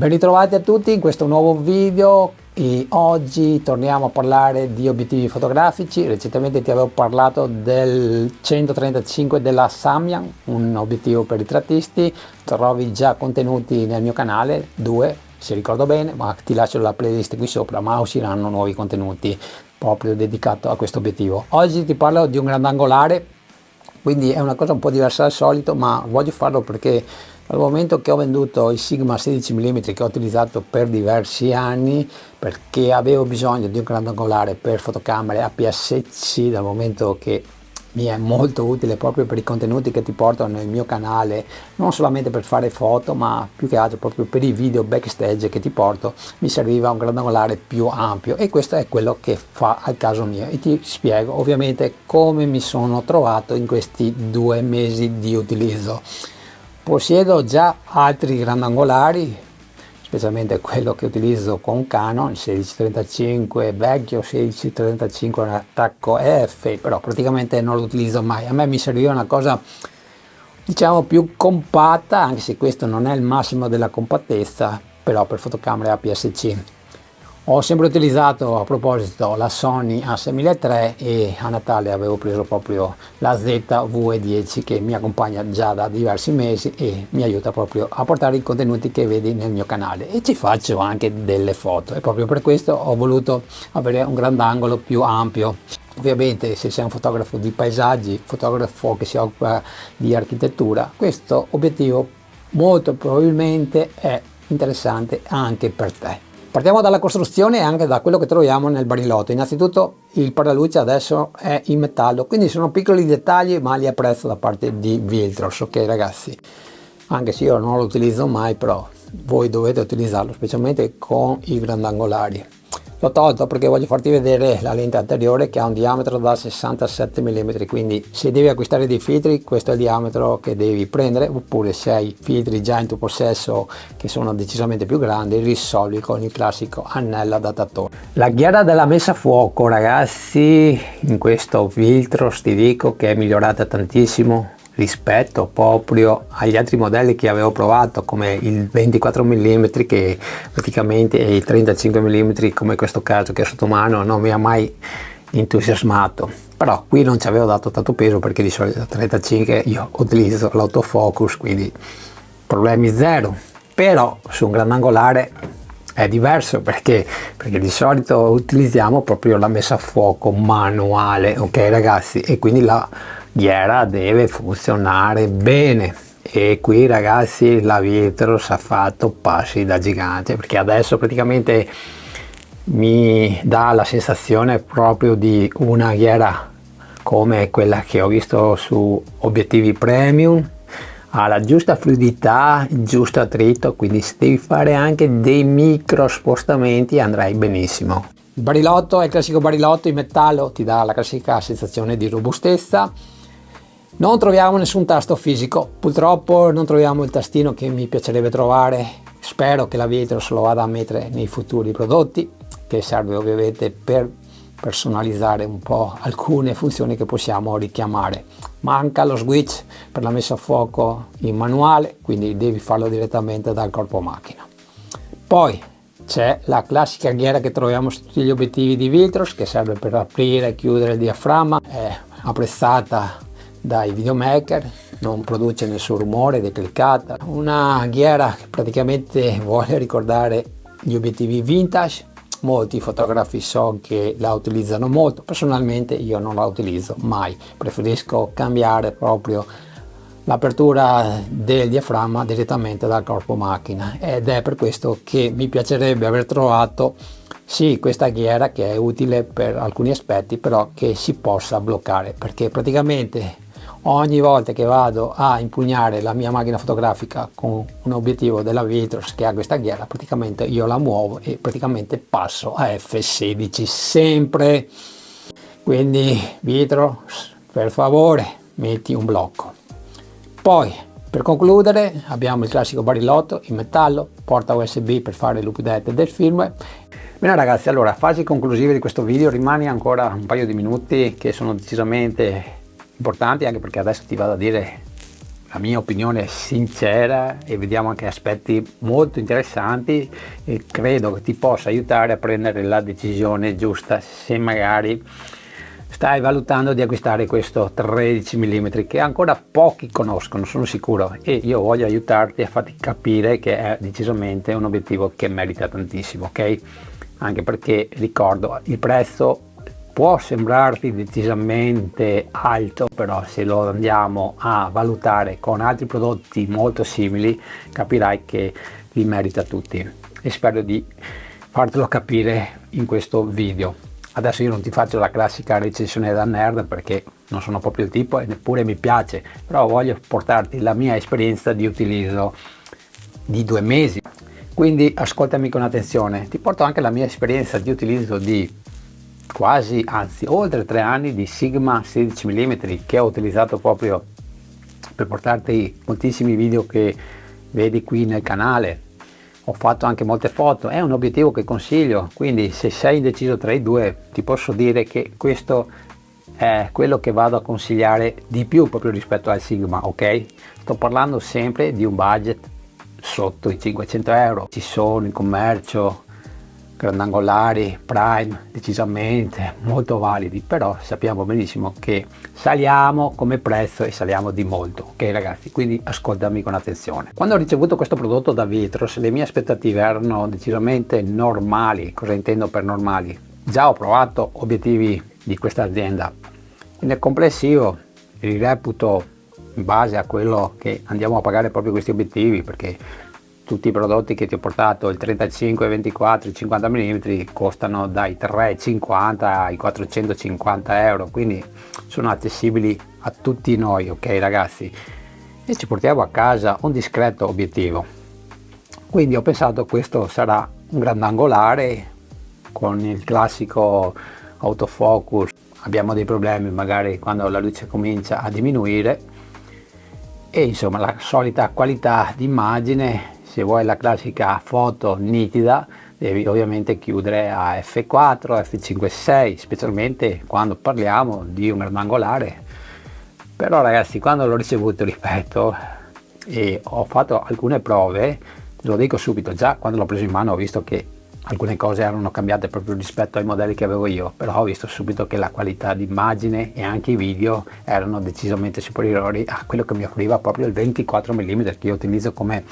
Ben ritrovati a tutti in questo nuovo video e oggi torniamo a parlare di obiettivi fotografici. Recentemente ti avevo parlato del 135 della Samyang, un obiettivo per ritrattisti. Trovi già contenuti nel mio canale, 2 se ricordo bene, ma ti lascio la playlist qui sopra, ma usciranno nuovi contenuti proprio dedicato a questo obiettivo. Oggi ti parlo di un grandangolare, quindi è una cosa un po' diversa dal solito, ma voglio farlo perché dal momento che ho venduto il Sigma 16 mm che ho utilizzato per diversi anni, perché avevo bisogno di un grandangolare per fotocamere APS-C, dal momento che mi è molto utile proprio per i contenuti che ti porto nel mio canale, non solamente per fare foto, ma più che altro proprio per i video backstage che ti porto, mi serviva un grandangolare più ampio e questo è quello che fa al caso mio e ti spiego ovviamente come mi sono trovato in questi 2 mesi di utilizzo. Possiedo già altri grandangolari, specialmente quello che utilizzo con Canon, il 1635 vecchio, 1635 un attacco EF, però praticamente non lo utilizzo mai. A me mi serviva una cosa diciamo più compatta, anche se questo non è il massimo della compattezza, però per fotocamere APS-C. Ho sempre utilizzato, a proposito, la Sony A6300 e a Natale avevo preso proprio la ZV-10 che mi accompagna già da diversi mesi e mi aiuta proprio a portare i contenuti che vedi nel mio canale e ci faccio anche delle foto e proprio per questo ho voluto avere un grandangolo più ampio. Ovviamente se sei un fotografo di paesaggi, fotografo che si occupa di architettura, questo obiettivo molto probabilmente è interessante anche per te. Partiamo dalla costruzione e anche da quello che troviamo nel barilotto. Innanzitutto il paraluce adesso è in metallo, quindi sono piccoli dettagli ma li apprezzo da parte di Viltrox, ok ragazzi? Anche se io non lo utilizzo mai, però voi dovete utilizzarlo, specialmente con i grandangolari. L'ho tolto perché voglio farti vedere la lente anteriore che ha un diametro da 67 mm, quindi se devi acquistare dei filtri questo è il diametro che devi prendere, oppure se hai filtri già in tuo possesso che sono decisamente più grandi risolvi con il classico anello adattatore. La ghiera della messa a fuoco ragazzi in questo filtro ti dico che è migliorata tantissimo rispetto proprio agli altri modelli che avevo provato come il 24 mm che praticamente e il 35 mm come questo caso che è sotto mano non mi ha mai entusiasmato, però qui non ci avevo dato tanto peso perché di solito 35 io utilizzo l'autofocus, quindi problemi zero, però su un grandangolare è diverso perché di solito utilizziamo proprio la messa a fuoco manuale, ok ragazzi, e quindi la ghiera deve funzionare bene e qui ragazzi la Viltrox ha fatto passi da gigante perché adesso praticamente mi dà la sensazione proprio di una ghiera come quella che ho visto su obiettivi premium, ha la giusta fluidità, il giusto attrito, quindi se devi fare anche dei micro spostamenti andrai benissimo. Il barilotto è il classico barilotto in metallo, ti dà la classica sensazione di robustezza. Non troviamo nessun tasto fisico, purtroppo non troviamo il tastino che mi piacerebbe trovare, spero che la Viltrox lo vada a mettere nei futuri prodotti, che serve ovviamente per personalizzare un po' alcune funzioni che possiamo richiamare. Manca lo switch per la messa a fuoco in manuale, quindi devi farlo direttamente dal corpo macchina. Poi c'è la classica ghiera che troviamo su tutti gli obiettivi di Viltrox che serve per aprire e chiudere il diaframma, è apprezzata dai videomaker, non produce nessun rumore, è cliccata, una ghiera che praticamente vuole ricordare gli obiettivi vintage. Molti fotografi so che la utilizzano molto, personalmente io non la utilizzo mai, preferisco cambiare proprio l'apertura del diaframma direttamente dal corpo macchina ed è per questo che mi piacerebbe aver trovato sì questa ghiera che è utile per alcuni aspetti, però che si possa bloccare, perché praticamente ogni volta che vado a impugnare la mia macchina fotografica con un obiettivo della Viltrox che ha questa ghiera, praticamente io la muovo e praticamente passo a f16 sempre, quindi Viltrox per favore metti un blocco. Poi per concludere abbiamo il classico barilotto in metallo, porta USB per fare l'update del firmware. Bene ragazzi, allora fasi conclusive di questo video, rimani ancora un paio di minuti che sono decisamente importanti, anche perché adesso ti vado a dire la mia opinione sincera e vediamo anche aspetti molto interessanti e credo che ti possa aiutare a prendere la decisione giusta se magari stai valutando di acquistare questo 13 mm che ancora pochi conoscono, sono sicuro, e io voglio aiutarti a farti capire che è decisamente un obiettivo che merita tantissimo, ok? Anche perché ricordo, il prezzo può sembrarti decisamente alto, però se lo andiamo a valutare con altri prodotti molto simili capirai che li merita tutti, e spero di fartelo capire in questo video. Adesso io non ti faccio la classica recensione da nerd perché non sono proprio il tipo e neppure mi piace, però voglio portarti la mia esperienza di utilizzo di 2 mesi, quindi ascoltami con attenzione. Ti porto anche la mia esperienza di utilizzo di quasi, anzi oltre 3 anni di Sigma 16 mm che ho utilizzato proprio per portarti moltissimi video che vedi qui nel canale. Ho fatto anche molte foto, è un obiettivo che consiglio, quindi se sei indeciso tra i due ti posso dire che questo è quello che vado a consigliare di più proprio rispetto al Sigma, ok? Sto parlando sempre di un budget sotto i 500 euro. Ci sono in commercio grandangolari prime decisamente molto validi, però sappiamo benissimo che saliamo come prezzo e saliamo di molto, ok ragazzi? Quindi ascoltami con attenzione. Quando ho ricevuto questo prodotto da Vitros le mie aspettative erano decisamente normali. Cosa intendo per normali? Già ho provato obiettivi di questa azienda e nel complessivo li reputo in base a quello che andiamo a pagare proprio questi obiettivi, perché tutti i prodotti che ti ho portato, il 35, 24, il 50 mm, costano dai 3,50 ai 450 euro, quindi sono accessibili a tutti noi, ok ragazzi? E ci portiamo a casa un discreto obiettivo. Quindi ho pensato questo sarà un grandangolare con il classico autofocus. Abbiamo dei problemi magari quando la luce comincia a diminuire e insomma la solita qualità di immagine. Se vuoi la classica foto nitida devi ovviamente chiudere a f4, f5.6, specialmente quando parliamo di un grandangolare. Però ragazzi, quando l'ho ricevuto, ripeto, e ho fatto alcune prove, te lo dico subito, già quando l'ho preso in mano ho visto che alcune cose erano cambiate proprio rispetto ai modelli che avevo io, però ho visto subito che la qualità di immagine e anche i video erano decisamente superiori a quello che mi offriva proprio il 24 mm che io utilizzo come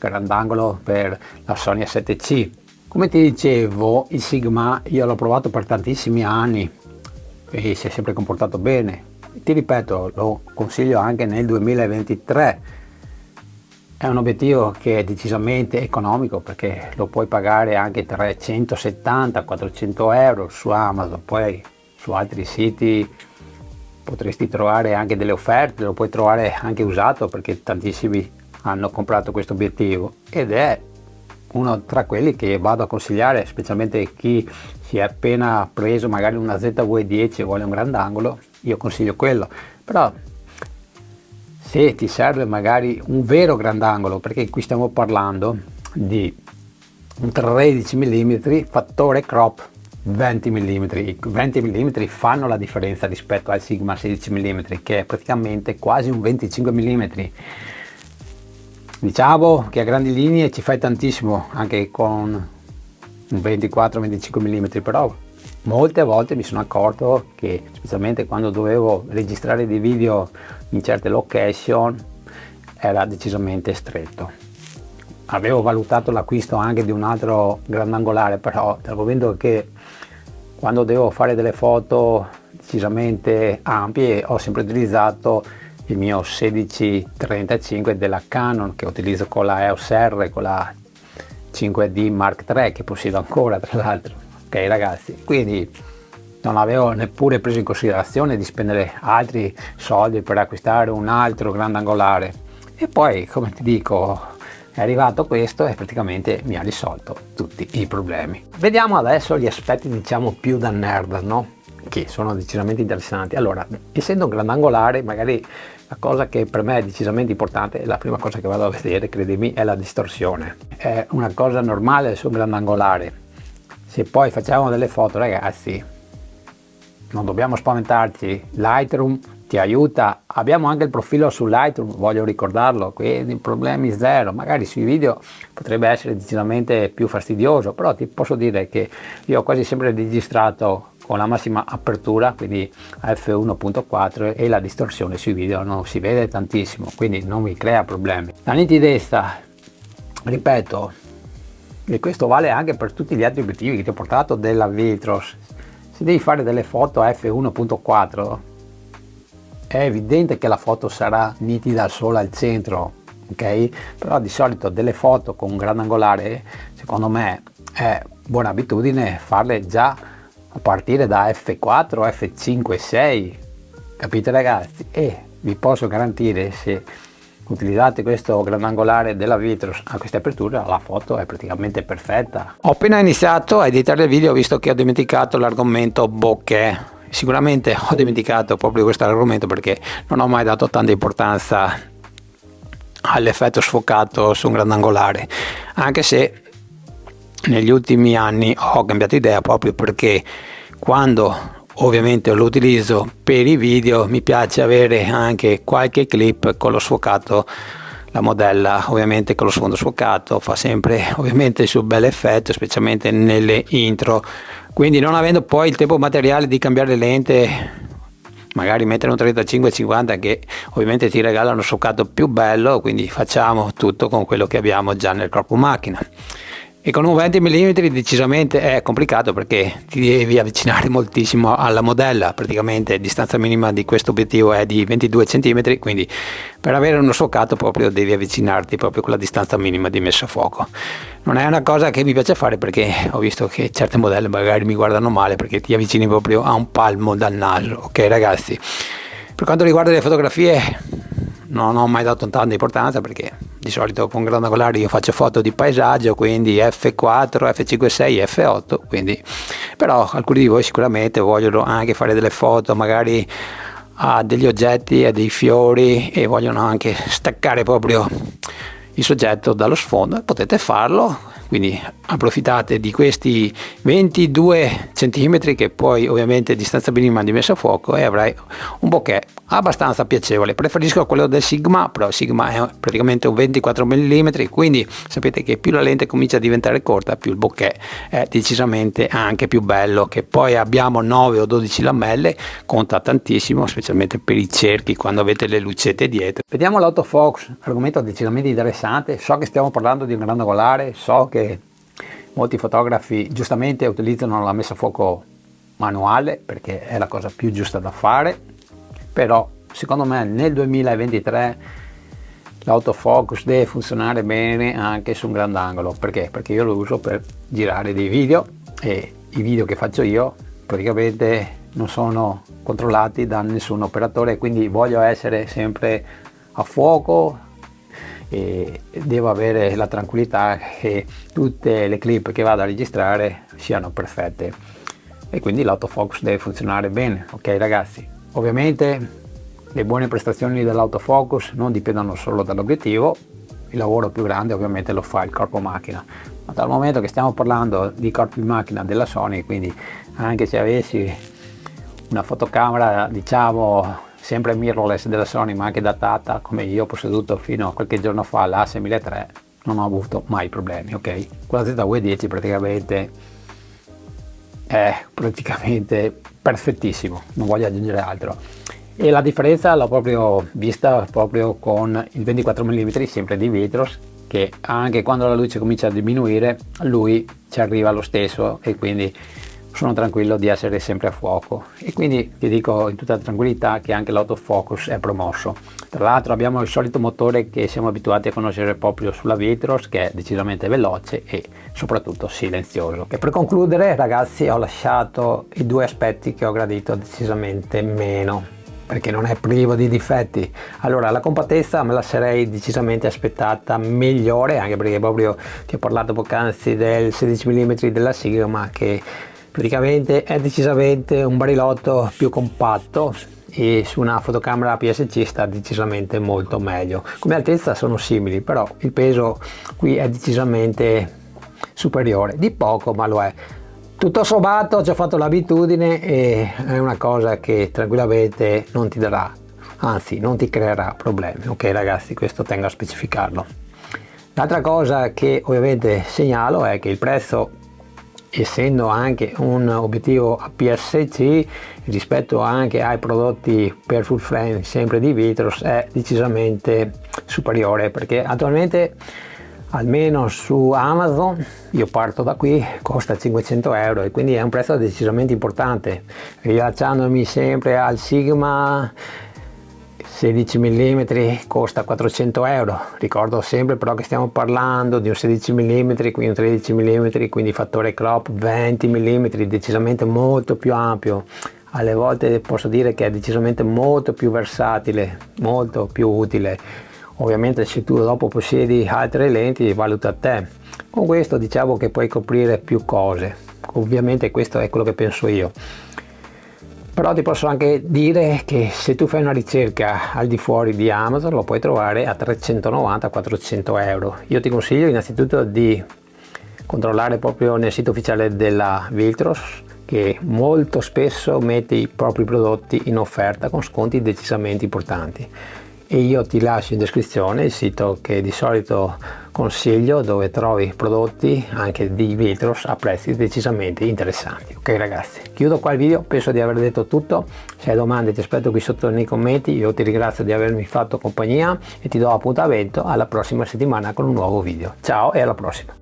grandangolo per la Sony A7C. Come ti dicevo, il Sigma io l'ho provato per tantissimi anni e si è sempre comportato bene. Ti ripeto, lo consiglio anche nel 2023. È un obiettivo che è decisamente economico perché lo puoi pagare anche 370-400 euro su Amazon, poi su altri siti potresti trovare anche delle offerte, lo puoi trovare anche usato perché tantissimi hanno comprato questo obiettivo ed è uno tra quelli che vado a consigliare, specialmente chi si è appena preso magari una ZV-10 e vuole un grandangolo. Io consiglio quello, però se ti serve magari un vero grandangolo, perché qui stiamo parlando di un 13 mm fattore crop 20 mm, 20 mm fanno la differenza rispetto al Sigma 16 mm che è praticamente quasi un 25 mm. Diciamo che a grandi linee ci fai tantissimo anche con un 24-25 mm, però molte volte mi sono accorto che specialmente quando dovevo registrare dei video in certe location era decisamente stretto. Avevo valutato l'acquisto anche di un altro grandangolare, però dal momento che quando devo fare delle foto decisamente ampie ho sempre utilizzato il mio 16-35 della Canon che utilizzo con la EOS R, con la 5D Mark III che possiedo ancora tra l'altro, ok ragazzi? Quindi non avevo neppure preso in considerazione di spendere altri soldi per acquistare un altro grandangolare e poi, come ti dico, è arrivato questo e praticamente mi ha risolto tutti i problemi. Vediamo adesso gli aspetti diciamo più da nerd, no? Che sono decisamente interessanti. Allora, essendo un grandangolare, magari la cosa che per me è decisamente importante, la prima cosa che vado a vedere, credimi, è la distorsione. È una cosa normale su un grandangolare. Se poi facciamo delle foto, ragazzi, non dobbiamo spaventarci. Lightroom ti aiuta. Abbiamo anche il profilo su Lightroom, voglio ricordarlo, quindi problemi zero. Magari sui video potrebbe essere decisamente più fastidioso, però ti posso dire che io ho quasi sempre registrato con la massima apertura, quindi a f1.4, e la distorsione sui video non si vede tantissimo, quindi non mi crea problemi. La nitidezza, ripeto, e questo vale anche per tutti gli altri obiettivi che ti ho portato della Vitros. Se devi fare delle foto a f1.4 è evidente che la foto sarà nitida solo al centro, ok? Però di solito delle foto con un grandangolare, secondo me è buona abitudine farle già a partire da f4, f5 e 6, capite ragazzi? E vi posso garantire, se utilizzate questo grandangolare della Vitros a queste aperture, la foto è praticamente perfetta. Ho appena iniziato a editare il video, visto che ho dimenticato l'argomento bokeh. Sicuramente ho dimenticato proprio questo argomento perché non ho mai dato tanta importanza all'effetto sfocato su un grandangolare, anche se negli ultimi anni ho cambiato idea, proprio perché quando ovviamente lo utilizzo per i video mi piace avere anche qualche clip con lo sfocato. La modella ovviamente con lo sfondo sfocato fa sempre ovviamente il suo bel effetto, specialmente nelle intro, quindi non avendo poi il tempo materiale di cambiare lente, magari mettere un 35-50 che ovviamente ti regala uno sfocato più bello, quindi facciamo tutto con quello che abbiamo già nel corpo macchina. E con un 20 mm decisamente è complicato perché ti devi avvicinare moltissimo alla modella, praticamente la distanza minima di questo obiettivo è di 22 cm, quindi per avere uno sfocato proprio devi avvicinarti proprio con la distanza minima di messa a fuoco. Non è una cosa che mi piace fare perché ho visto che certe modelle magari mi guardano male perché ti avvicini proprio a un palmo dal naso, ok ragazzi? Per quanto riguarda le fotografie non ho mai dato tanta importanza perché di solito con grandangolare io faccio foto di paesaggio, quindi f4, f5.6, f8, quindi però alcuni di voi sicuramente vogliono anche fare delle foto magari a degli oggetti, a dei fiori, e vogliono anche staccare proprio il soggetto dallo sfondo. Potete farlo, quindi approfittate di questi 22 cm che poi ovviamente distanza minima di messa a fuoco e avrai un bokeh abbastanza piacevole. Preferisco quello del Sigma, però Sigma è praticamente un 24 mm, quindi sapete che più la lente comincia a diventare corta più il bokeh è decisamente anche più bello. Che poi abbiamo 9 o 12 lamelle conta tantissimo, specialmente per i cerchi quando avete le lucette dietro. Vediamo l'autofocus, argomento decisamente interessante. So che stiamo parlando di un grandangolare, so che molti fotografi giustamente utilizzano la messa a fuoco manuale perché è la cosa più giusta da fare, però secondo me nel 2023 l'autofocus deve funzionare bene anche su un grandangolo. Perché io lo uso per girare dei video e i video che faccio io praticamente non sono controllati da nessun operatore, quindi voglio essere sempre a fuoco e devo avere la tranquillità che tutte le clip che vado a registrare siano perfette, e quindi l'autofocus deve funzionare bene, ok ragazzi? Ovviamente le buone prestazioni dell'autofocus non dipendono solo dall'obiettivo, il lavoro più grande ovviamente lo fa il corpo macchina, ma dal momento che stiamo parlando di corpi macchina della Sony, quindi anche se avessi una fotocamera diciamo sempre mirrorless della Sony ma anche datata come io ho posseduto fino a qualche giorno fa la A6300, non ho avuto mai problemi, ok? Con la ZV-10 praticamente è perfettissimo, non voglio aggiungere altro, e la differenza l'ho proprio vista proprio con il 24 mm sempre di Vitros, che anche quando la luce comincia a diminuire lui ci arriva lo stesso, e quindi sono tranquillo di essere sempre a fuoco. E quindi ti dico in tutta tranquillità che anche l'autofocus è promosso. Tra l'altro abbiamo il solito motore che siamo abituati a conoscere proprio sulla Vitros, che è decisamente veloce e soprattutto silenzioso. E per concludere ragazzi, ho lasciato i due aspetti che ho gradito decisamente meno, perché non è privo di difetti. Allora, la compattezza me la sarei decisamente aspettata migliore, anche perché proprio ti ho parlato poc'anzi del 16 mm della Sigma, che praticamente è decisamente un barilotto più compatto e su una fotocamera APS-C sta decisamente molto meglio. Come altezza sono simili, però il peso qui è decisamente superiore, di poco ma lo è. Tutto sommato ci ho fatto l'abitudine e è una cosa che tranquillamente non ti darà anzi non ti creerà problemi. Ok ragazzi, questo tengo a specificarlo. L'altra cosa che ovviamente segnalo è che il prezzo, essendo anche un obiettivo APS-C, rispetto anche ai prodotti per full frame sempre di Vitros, è decisamente superiore, perché attualmente almeno su Amazon, io parto da qui, costa 500 euro e quindi è un prezzo decisamente importante. Rilasciandomi sempre al Sigma 16 mm costa 400 euro. Ricordo sempre però che stiamo parlando di un 16 mm, quindi un 13 mm, quindi fattore crop 20 mm, decisamente molto più ampio. Alle volte posso dire che è decisamente molto più versatile, molto più utile. Ovviamente se tu dopo possiedi altre lenti, valuta a te. Con questo diciamo che puoi coprire più cose. Ovviamente questo è quello che penso io. Però ti posso anche dire che se tu fai una ricerca al di fuori di Amazon lo puoi trovare a 390-400 euro. Io ti consiglio innanzitutto di controllare proprio nel sito ufficiale della Viltros, che molto spesso mette i propri prodotti in offerta con sconti decisamente importanti. E io ti lascio in descrizione il sito che di solito consiglio, dove trovi prodotti anche di Viltros a prezzi decisamente interessanti. Ok ragazzi, chiudo qua il video, penso di aver detto tutto. Se hai domande ti aspetto qui sotto nei commenti. Io ti ringrazio di avermi fatto compagnia e ti do appuntamento alla prossima settimana con un nuovo video. Ciao e alla prossima.